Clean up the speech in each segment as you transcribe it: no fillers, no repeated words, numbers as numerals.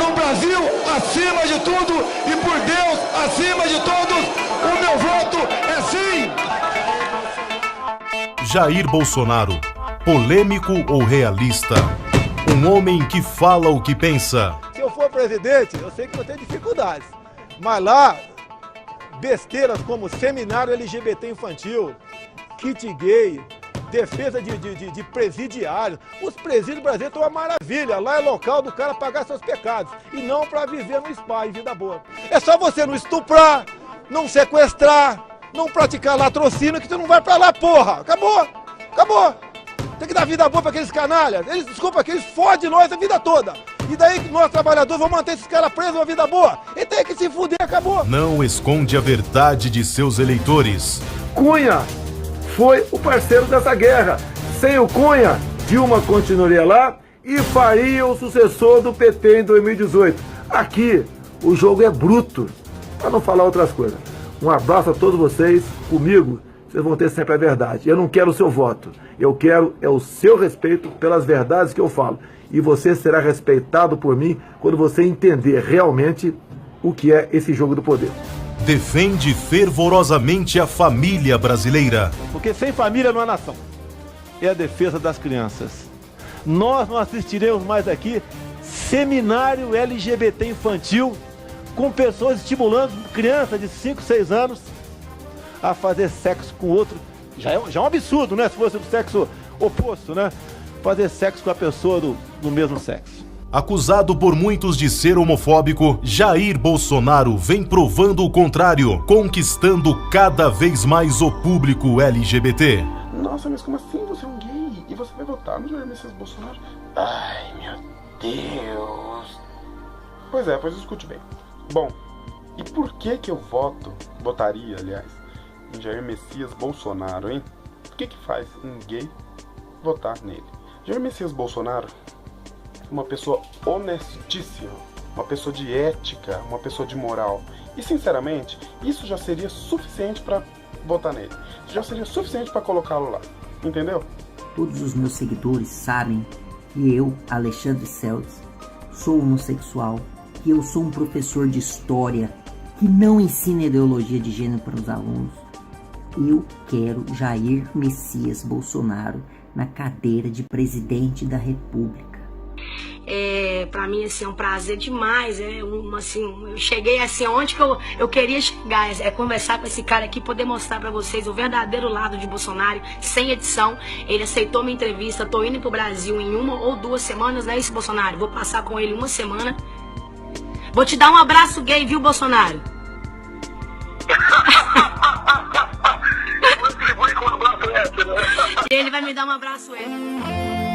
por um Brasil acima de tudo e por Deus acima de todos, o meu voto é sim! Jair Bolsonaro, polêmico ou realista? Um homem que fala o que pensa. Se eu for presidente, eu sei que vou ter dificuldades, mas lá, besteiras como seminário LGBT infantil, kit gay, defesa de presidiários. Os presídios brasileiros estão uma maravilha. Lá é local do cara pagar seus pecados e não para viver no spa em vida boa. É só você não estuprar, não sequestrar, não praticar latrocínio que tu não vai pra lá, porra. Acabou, acabou. Tem que dar vida boa para aqueles canalhas. Eles, desculpa, que eles fodem nós a vida toda. E daí nós, trabalhadores, vamos manter esses caras presos uma vida boa. E tem que se fuder, acabou. Não esconde a verdade de seus eleitores. Cunha foi o parceiro dessa guerra. Sem o Cunha, Dilma continuaria lá e faria o sucessor do PT em 2018. Aqui, o jogo é bruto, para não falar outras coisas. Um abraço a todos vocês. Comigo, vocês vão ter sempre a verdade. Eu não quero o seu voto. Eu quero o seu respeito pelas verdades que eu falo. E você será respeitado por mim quando você entender realmente o que é esse jogo do poder. Defende fervorosamente a família brasileira. Porque sem família não há nação. É a defesa das crianças. Nós não assistiremos mais aqui seminário LGBT infantil com pessoas estimulando crianças de 5, 6 anos a fazer sexo com outro. Já é um absurdo, né? Se fosse do sexo oposto, né? Fazer sexo com a pessoa do mesmo sexo. Acusado por muitos de ser homofóbico, Jair Bolsonaro vem provando o contrário, conquistando cada vez mais o público LGBT. Nossa, mas como assim você é um gay? E você vai votar no Jair Messias Bolsonaro? Ai, meu Deus. Pois é, pois escute bem. Bom, e por que eu votaria, aliás, em Jair Messias Bolsonaro, hein? O que faz um gay votar nele? Jair Messias Bolsonaro é uma pessoa honestíssima, uma pessoa de ética, uma pessoa de moral. E, sinceramente, isso já seria suficiente para votar nele. Já seria suficiente para colocá-lo lá. Entendeu? Todos os meus seguidores sabem que eu, Alexandre Celdes, sou homossexual, que eu sou um professor de história que não ensina ideologia de gênero para os alunos. Eu quero Jair Messias Bolsonaro na cadeira de presidente da República. Para mim assim, é um prazer demais, eu cheguei assim onde que eu queria chegar, conversar com esse cara aqui, poder mostrar para vocês o verdadeiro lado de Bolsonaro, sem edição. Ele aceitou minha entrevista, tô indo pro Brasil em 1 ou 2 semanas, né, esse Bolsonaro? Vou passar com ele 1 semana. Vou te dar um abraço gay, viu, Bolsonaro? Ele vai me dar um abraço,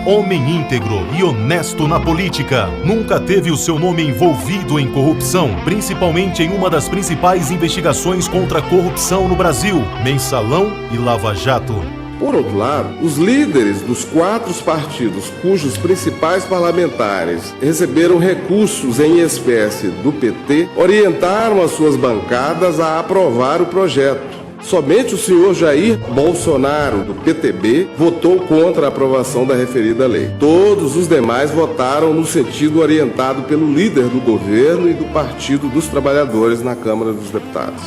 Homem íntegro e honesto na política, nunca teve o seu nome envolvido em corrupção, principalmente em uma das principais investigações contra a corrupção no Brasil, Mensalão e Lava Jato. Por outro lado, os líderes dos 4 partidos cujos principais parlamentares receberam recursos em espécie do PT orientaram as suas bancadas a aprovar o projeto. Somente o senhor Jair Bolsonaro, do PTB, votou contra a aprovação da referida lei. Todos os demais votaram no sentido orientado pelo líder do governo e do Partido dos Trabalhadores na Câmara dos Deputados.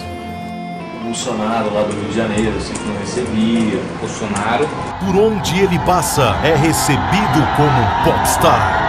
Bolsonaro, lá do Rio de Janeiro, eu sempre não recebia. Bolsonaro. Por onde ele passa, é recebido como um popstar.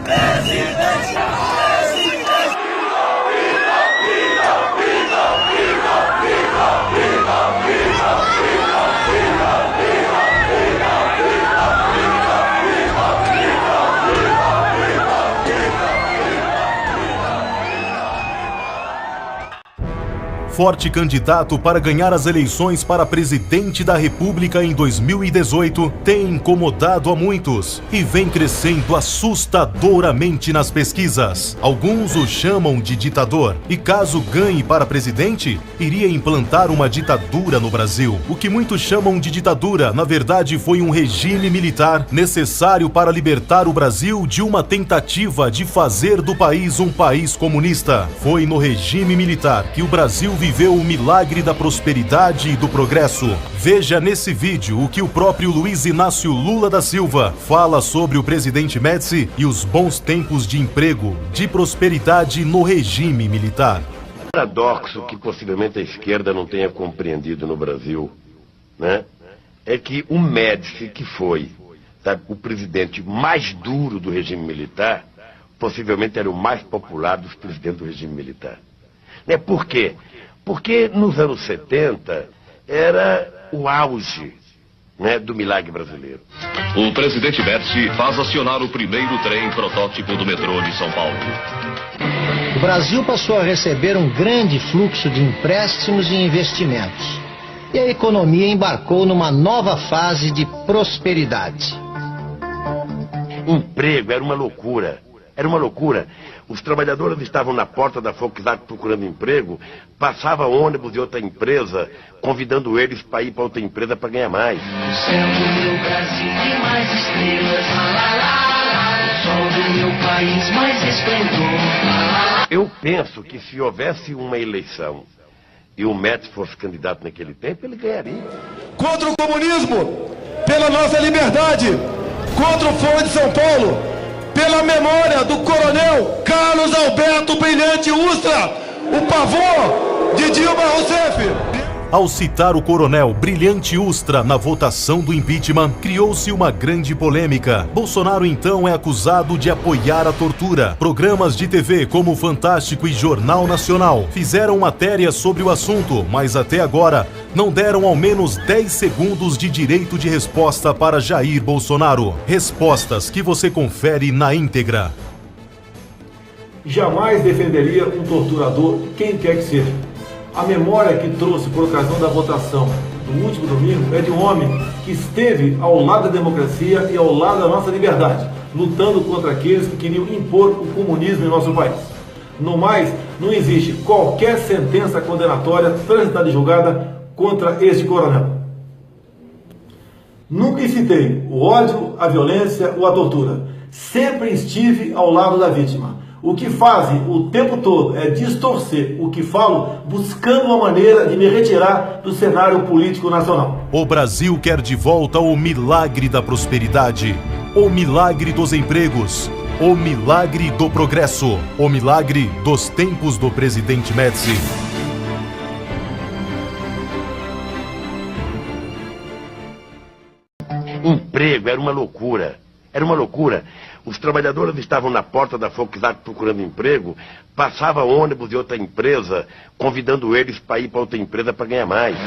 Presidente! forte candidato para ganhar as eleições para presidente da República em 2018, tem incomodado a muitos e vem crescendo assustadoramente nas pesquisas. Alguns o chamam de ditador e, caso ganhe para presidente, iria implantar uma ditadura no Brasil. O que muitos chamam de ditadura, na verdade, foi um regime militar necessário para libertar o Brasil de uma tentativa de fazer do país um país comunista. Foi no regime militar que o Brasil viveu o milagre da prosperidade e do progresso. Veja nesse vídeo o que o próprio Luiz Inácio Lula da Silva fala sobre o presidente Médici e os bons tempos de emprego, de prosperidade no regime militar. O paradoxo que possivelmente a esquerda não tenha compreendido no Brasil, né, é que o Médici, que foi, sabe, o presidente mais duro do regime militar, possivelmente era o mais popular dos presidentes do regime militar. Né? Por quê? Porque nos anos 70 era o auge, né, do milagre brasileiro. O presidente Médici faz acionar o primeiro trem protótipo do metrô de São Paulo. O Brasil passou a receber um grande fluxo de empréstimos e investimentos. E a economia embarcou numa nova fase de prosperidade. Emprego era uma loucura. Era uma loucura. Os trabalhadores estavam na porta da Volkswagen procurando emprego, passava ônibus de outra empresa, convidando eles para ir para outra empresa para ganhar mais. O céu do meu Brasil e mais estrelas, lá, lá, lá, lá. O sol do meu país mais esplendor, lá, lá, lá. Eu penso que se houvesse uma eleição e o Médici fosse candidato naquele tempo, ele ganharia. Contra o comunismo, pela nossa liberdade, contra o Foro de São Paulo, pela memória do coronel Carlos Alberto Brilhante Ustra, o pavor de Dilma Rousseff. Ao citar o coronel Brilhante Ustra na votação do impeachment, criou-se uma grande polêmica. Bolsonaro então é acusado de apoiar a tortura. Programas de TV como Fantástico e Jornal Nacional fizeram matéria sobre o assunto, mas até agora não deram ao menos 10 segundos de direito de resposta para Jair Bolsonaro. Respostas que você confere na íntegra. Jamais defenderia um torturador, quem quer que seja. A memória que trouxe por ocasião da votação do último domingo é de um homem que esteve ao lado da democracia e ao lado da nossa liberdade, lutando contra aqueles que queriam impor o comunismo em nosso país. No mais, não existe qualquer sentença condenatória transitada e julgada contra este coronel. Nunca incitei o ódio, a violência ou a tortura. Sempre estive ao lado da vítima. O que fazem o tempo todo é distorcer o que falo, buscando uma maneira de me retirar do cenário político nacional. O Brasil quer de volta o milagre da prosperidade, o milagre dos empregos, o milagre do progresso, o milagre dos tempos do presidente Médici. Emprego era uma loucura. Era uma loucura. Os trabalhadores estavam na porta da Volkswagen procurando emprego, passava ônibus de outra empresa, convidando eles para ir para outra empresa para ganhar mais.